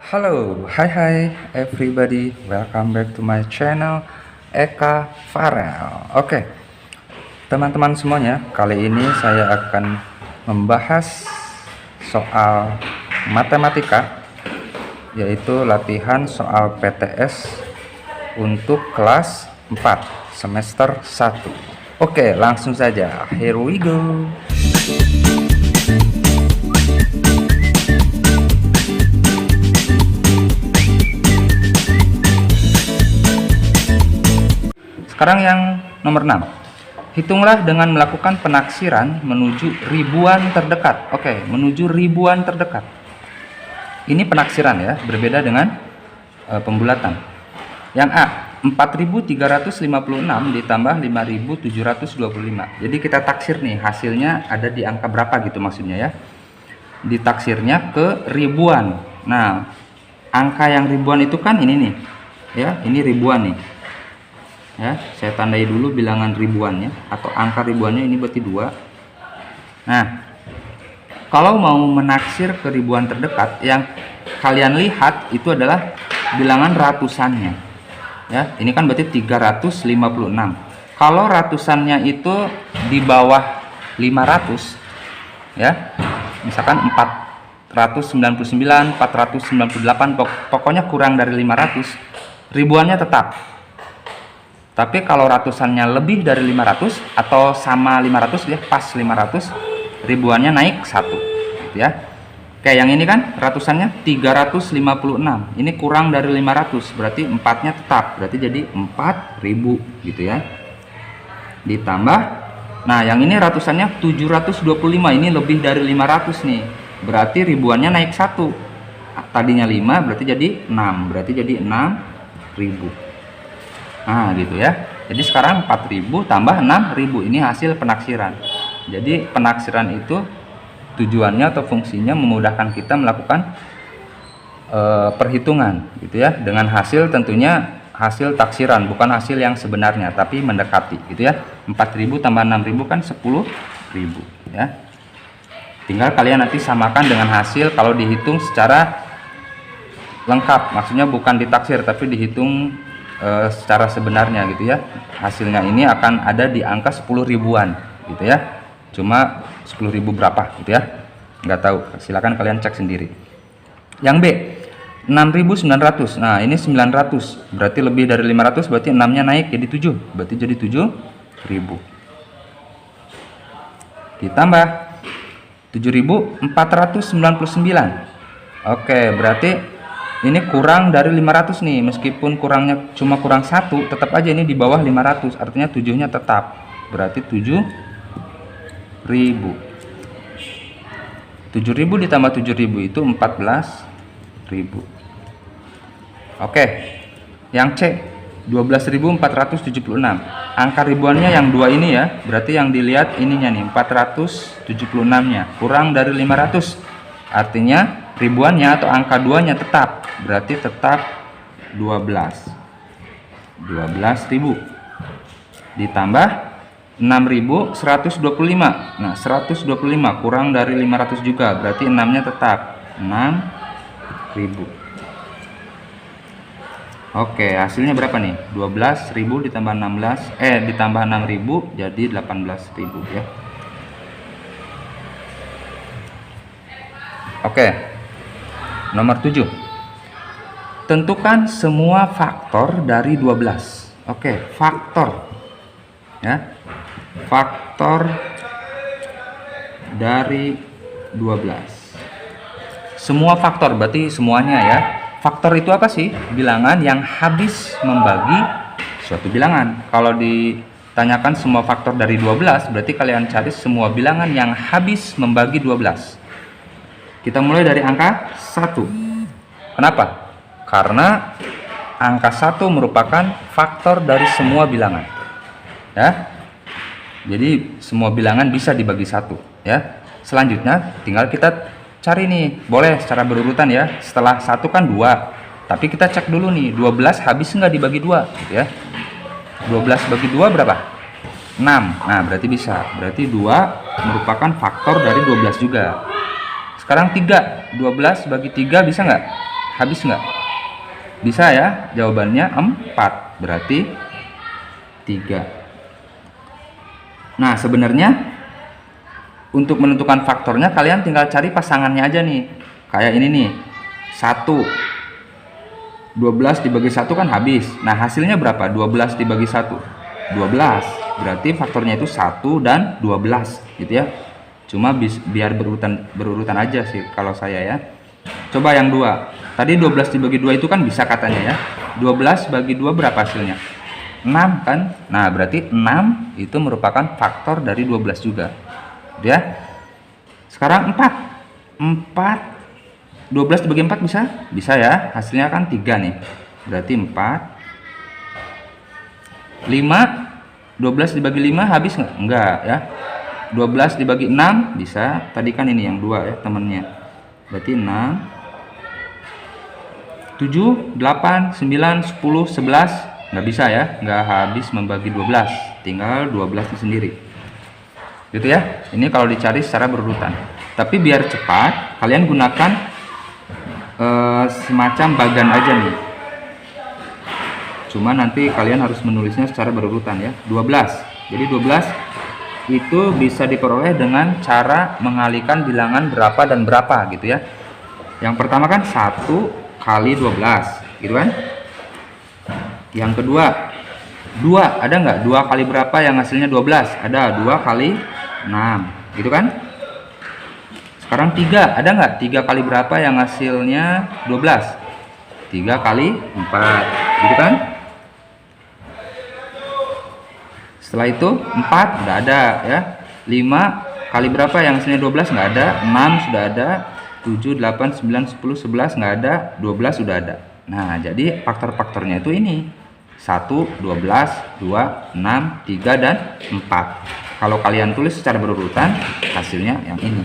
Halo, hai everybody, welcome back to my channel Eka Farel. Oke, teman-teman semuanya, kali ini saya akan membahas soal matematika, yaitu latihan soal PTS untuk kelas 4 semester 1. Oke, langsung saja, here we go. Sekarang yang nomor 6. Hitunglah dengan melakukan penaksiran menuju ribuan terdekat. Oke, menuju ribuan terdekat. Ini penaksiran ya, berbeda dengan pembulatan. Yang A, 4.356 ditambah 5.725. Jadi kita taksir nih, hasilnya ada di angka berapa gitu maksudnya ya. Ditaksirnya ke ribuan. Nah, angka yang ribuan itu kan ini nih. Ya, ini ribuan nih. Ya, saya tandai dulu bilangan ribuannya atau angka ribuannya, ini berarti 2. Nah, kalau mau menaksir ke ribuan terdekat, yang kalian lihat itu adalah bilangan ratusannya. Ya, ini kan berarti 356. Kalau ratusannya itu di bawah 500 ya. Misalkan 499, 498, pokoknya kurang dari 500, ribuannya tetap. Tapi kalau ratusannya lebih dari 500 atau sama 500 ya, pas 500, ribuannya naik 1 gitu ya. Kayak yang ini kan ratusannya 356. Ini kurang dari 500, berarti 4-nya tetap. Berarti jadi 4.000 gitu ya. Ditambah, nah yang ini ratusannya 725. Ini lebih dari 500 nih. Berarti ribuannya naik 1. Tadinya 5 berarti jadi 6. Berarti jadi 6.000. Nah gitu ya. Jadi sekarang 4.000 tambah 6.000, ini hasil penaksiran. Jadi penaksiran itu tujuannya atau fungsinya memudahkan kita melakukan perhitungan gitu ya, dengan hasil tentunya hasil taksiran, bukan hasil yang sebenarnya tapi mendekati gitu ya. 4.000 tambah 6.000 kan 10.000 ya. Tinggal kalian nanti samakan dengan hasil kalau dihitung secara lengkap, maksudnya bukan ditaksir tapi dihitung secara sebenarnya gitu ya. Hasilnya ini akan ada di angka 10 ribuan gitu ya. Cuma 10.000 berapa gitu ya, nggak tahu, silakan kalian cek sendiri. Yang B, 6.900. Nah ini 900, berarti lebih dari 500, berarti 6-nya naik jadi 7, berarti jadi 7.000. Ditambah 7.499. Oke, berarti ini kurang dari 500 nih. Meskipun kurangnya cuma kurang 1, tetap aja ini di bawah 500, artinya 7-nya tetap, berarti 7.000. 7.000 ditambah 7.000 itu 14.000. Oke, yang C, 12.476. Angka ribuannya yang 2 ini ya, berarti yang dilihat ininya nih, 476-nya kurang dari 500, artinya ribuannya atau angka 2-nya tetap, berarti tetap 12.000 ditambah 6.125. Nah 125 kurang dari 500 juga, berarti 6-nya tetap 6.000. Oke, hasilnya berapa nih? 12.000 ditambah ditambah 6.000 jadi 18.000 ya. Oke, nomor 7. Tentukan semua faktor dari 12. Oke, faktor ya. Faktor dari 12. Semua faktor berarti semuanya ya. Faktor itu apa sih? Bilangan yang habis membagi suatu bilangan. Kalau ditanyakan semua faktor dari 12, berarti kalian cari semua bilangan yang habis membagi 12. Kita mulai dari angka 1. Kenapa? Karena angka 1 merupakan faktor dari semua bilangan. Ya. Jadi semua bilangan bisa dibagi 1 ya. Selanjutnya tinggal kita cari nih, boleh secara berurutan ya. Setelah 1 kan 2. Tapi kita cek dulu nih, 12 habis nggak dibagi 2 gitu ya. 12 bagi 2 berapa? 6. Nah, berarti bisa. Berarti 2 merupakan faktor dari 12 juga. Sekarang 3, 12 bagi 3 bisa nggak? habis nggak? Bisa ya, jawabannya 4, berarti 3. Nah, sebenarnya untuk menentukan faktornya kalian tinggal cari pasangannya aja nih. Kayak ini nih, 1. 12 dibagi 1 kan habis. Nah, hasilnya berapa? 12 dibagi 1. 12. Berarti faktornya itu 1 dan 12 gitu ya. Cuma biar berurutan aja sih kalau saya ya. Coba yang 2. Tadi 12 dibagi 2 itu kan bisa katanya ya. 12 bagi 2 berapa hasilnya? 6 kan? Nah, berarti 6 itu merupakan faktor dari 12 juga. Ya. Sekarang 4. 12 dibagi 4 bisa? Bisa ya. Hasilnya kan 3 nih. Berarti 4. 5. 12 dibagi 5 habis nggak? Enggak ya. 12 dibagi 6 bisa. Tadi kan ini yang 2 ya temennya. Berarti 6. 7, 8, 9, 10, 11 nggak bisa ya, nggak habis membagi 12, tinggal 12 itu sendiri gitu ya. Ini kalau dicari secara berurutan, tapi biar cepat kalian gunakan semacam bagan aja nih, cuma nanti kalian harus menulisnya secara berurutan ya. 12, jadi 12 itu bisa diperoleh dengan cara mengalihkan bilangan berapa dan berapa gitu ya. Yang pertama kan 1 kali 12 gitu kan. Yang kedua 2, ada nggak 2 kali berapa yang hasilnya 12? Ada. 2 kali 6 gitu kan. Sekarang 3, ada nggak 3 kali berapa yang hasilnya 12? 3 kali 4 gitu kan. Setelah itu 4 udah ada ya. 5 kali berapa yang hasilnya 12? Nggak ada. 6 sudah ada. 7, 8, 9, 10, 11 nggak ada. 12 sudah ada. Nah, jadi faktor-faktornya itu ini 1, 12, 2, 6, 3, dan 4. Kalau kalian tulis secara berurutan hasilnya yang ini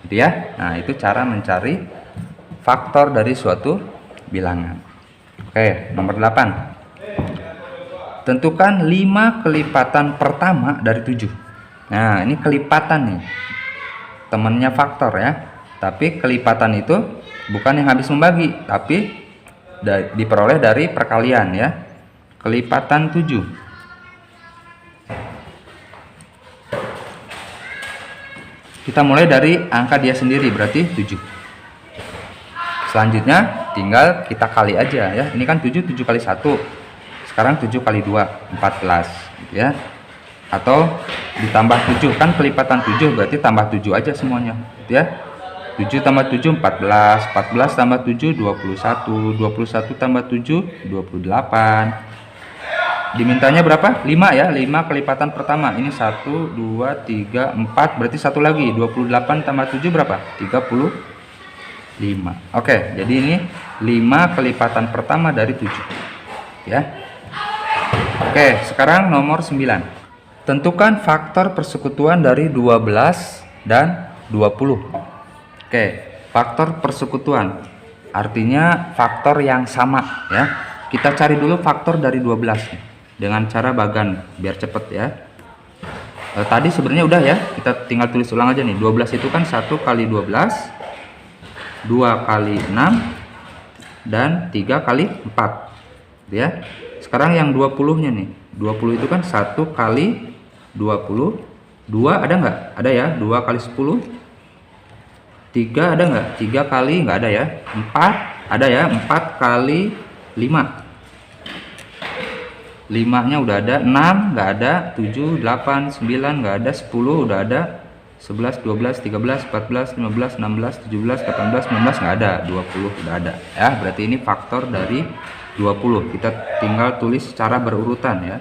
gitu ya. Nah, itu cara mencari faktor dari suatu bilangan. Oke, nomor 8. Tentukan 5 kelipatan pertama dari 7. Nah, ini kelipatan nih. Temennya faktor ya. Tapi kelipatan itu bukan yang habis membagi, tapi diperoleh dari perkalian ya. Kelipatan 7. Kita mulai dari angka dia sendiri, berarti 7. Selanjutnya tinggal kita kali aja ya. Ini kan 7 kali 1. Sekarang 7 kali 2, 14 gitu ya. Atau ditambah 7, kan kelipatan 7 berarti tambah 7 aja semuanya gitu ya. 7 tambah 7 14, 14 tambah 7 21, 21 tambah 7 28. Dimintanya berapa? 5 ya, 5 kelipatan pertama. Ini 1 2 3 4, berarti satu lagi. 28 tambah 7 berapa? 35. Oke, jadi ini 5 kelipatan pertama dari 7 ya. Oke, sekarang nomor 9. Tentukan faktor persekutuan dari 12 dan 20. Oke, faktor persekutuan artinya faktor yang sama ya. Kita cari dulu faktor dari 12 dengan cara bagan biar cepet ya. Tadi sebenarnya udah ya, kita tinggal tulis ulang aja nih. 12 itu kan 1 kali 12, 2 kali 6, dan 3 kali 4 ya. Sekarang yang 20-nya nih. 20 itu kan 1 kali 20, 2 ada nggak? Ada ya. 2 kali 10, 3 ada nggak? 3 kali nggak ada ya. 4 ada ya. 4 kali 5, 5 nya udah ada. 6 nggak ada. 7, 8, 9 nggak ada. 10 udah ada. 11, 12, 13, 14, 15, 16, 17, 18, 19 nggak ada. 20 udah ada ya. Berarti ini faktor dari 20. Kita tinggal tulis secara berurutan ya.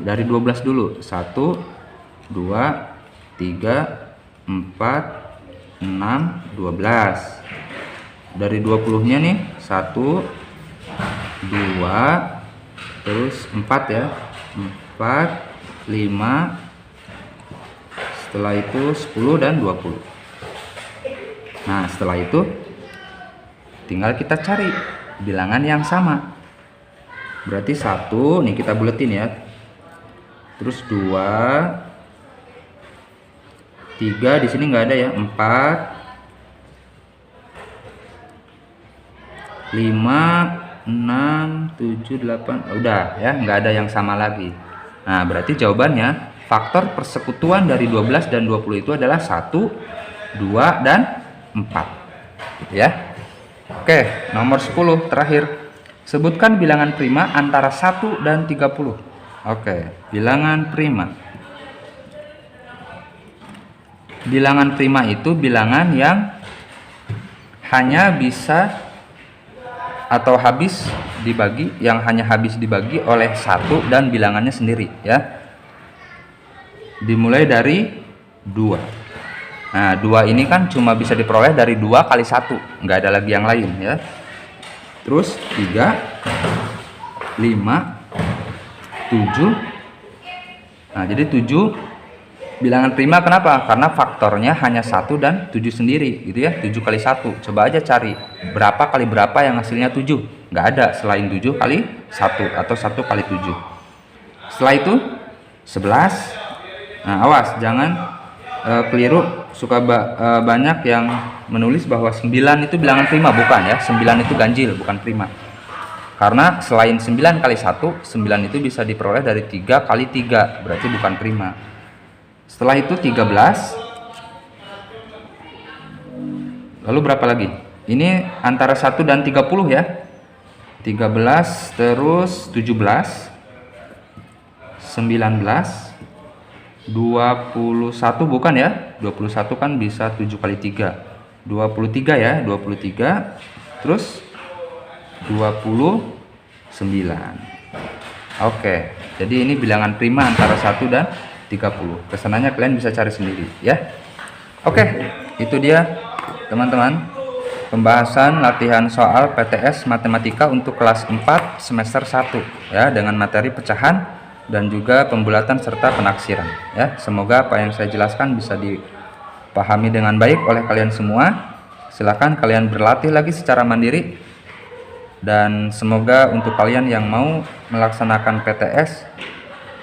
Dari 12 dulu. 1 2 3 4 6, 12. Dari 20-nya nih 1 2 terus 4 ya. 4 5, setelah itu 10 dan 20. Nah, setelah itu tinggal kita cari bilangan yang sama. Berarti 1 nih kita buletin ya. Terus 2, 3 di sini nggak ada ya. 4, 5, 6, 7, 8. Udah ya, nggak ada yang sama lagi. Nah, berarti jawabannya faktor persekutuan dari 12 dan 20 itu adalah 1, 2, dan 4. Ya. Oke, nomor 10 terakhir. Sebutkan bilangan prima antara 1 dan 30. Oke, bilangan prima. Bilangan prima itu bilangan yang hanya bisa atau habis dibagi, yang hanya habis dibagi oleh satu dan bilangannya sendiri ya. Dimulai dari 2. Nah, 2 ini kan cuma bisa diperoleh dari 2 kali 1, nggak ada lagi yang lain ya. Terus 3, 5, 7. Nah, jadi 7 bilangan prima. Kenapa? Karena faktornya hanya 1 dan 7 sendiri gitu ya. 7 kali 1. Coba aja cari berapa kali berapa yang hasilnya 7. Nggak ada selain 7 kali 1 atau 1 kali 7. Setelah itu 11. Nah, awas jangan keliru. Suka banyak yang menulis bahwa 9 itu bilangan prima. Bukan ya, 9 itu ganjil, bukan prima. Karena selain 9 kali 1, 9 itu bisa diperoleh dari 3 kali 3, berarti bukan prima. Setelah itu 13. Lalu berapa lagi? Ini antara 1 dan 30 ya. 13, terus 17, 19, 21 bukan ya. 21 kan bisa 7 kali 3. 23 ya, 23. Terus 29. Oke, jadi ini bilangan prima antara 1 dan 30. Kesananya kalian bisa cari sendiri ya. Oke, itu dia teman-teman pembahasan latihan soal PTS Matematika untuk kelas 4 semester 1 ya, dengan materi pecahan dan juga pembulatan serta penaksiran ya. Semoga apa yang saya jelaskan bisa dipahami dengan baik oleh kalian semua. Silahkan kalian berlatih lagi secara mandiri. Dan semoga untuk kalian yang mau melaksanakan PTS,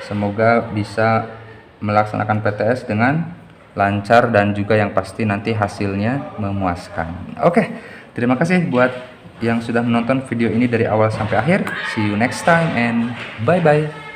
semoga bisa melaksanakan PTS dengan lancar dan juga yang pasti nanti hasilnya memuaskan. Oke, terima kasih buat yang sudah menonton video ini dari awal sampai akhir. See you next time and bye-bye.